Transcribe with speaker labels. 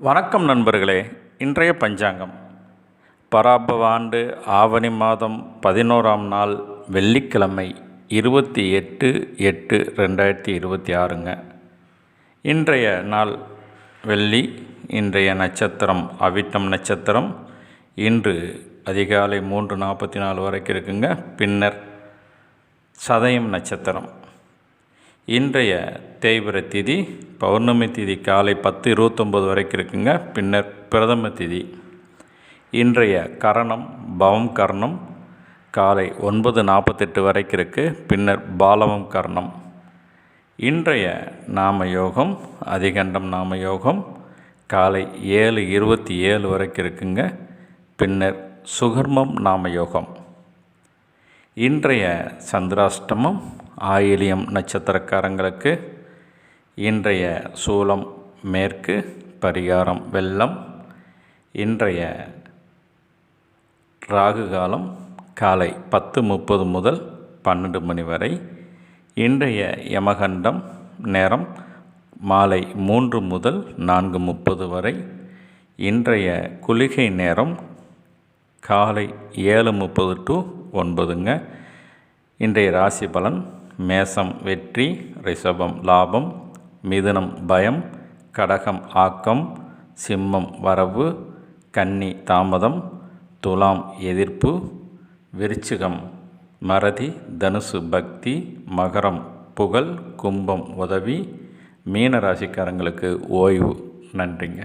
Speaker 1: வணக்கம் நண்பர்களே. இன்றைய பஞ்சாங்கம் பராபவ ஆண்டு ஆவணி மாதம் 11ஆம் நாள் வெள்ளிக்கிழமை 28/8/2026ங்க. இன்றைய நாள் வெள்ளி. இன்றைய நட்சத்திரம் அவிட்டம் நட்சத்திரம். இன்று அதிகாலை 3:44 வரைக்கும் இருக்குங்க. பின்னர் சதயம் நட்சத்திரம். இன்றைய தேய்பிறை திதி பௌர்ணமி திதி காலை 10:29 வரைக்கும் இருக்குங்க. பின்னர் பிரதம திதி. இன்றைய கரணம் பவம் கரணம் காலை 9:48 வரைக்கும் இருக்குது. பின்னர் பாலவம் கரணம். இன்றைய நாம யோகம் அதிகண்டம் நாம யோகம் காலை 7:27 வரைக்கும் இருக்குங்க. பின்னர் சுகர்மம் நாம யோகம். இன்றைய சந்திராஷ்டமம் ஆயிலியம் நட்சத்திரக்காரங்களுக்கு. இன்றைய சூலம் மேற்கு, பரிகாரம் வெள்ளம். இன்றைய ராகு காலம் காலை 10:30 முதல் 12 மணி வரை. இன்றைய யமகண்டம் நேரம் மாலை 3 முதல் 4:30 வரை. இன்றைய குளிகை நேரம் காலை 7:30 to 9ங்க. இன்றைய ராசி பலன்: மேசம் வெற்றி, ரிஷபம் லாபம், மிதுனம் பயம், கடகம் ஆக்கம், சிம்மம் வரவு, கன்னி தாமதம், துலாம் எதிர்ப்பு, விருச்சிகம் மறதி, தனுசு பக்தி, மகரம் புகழ், கும்பம் உதவி, மீன ராசிக்காரங்களுக்கு ஓய்வு. நன்றிங்க.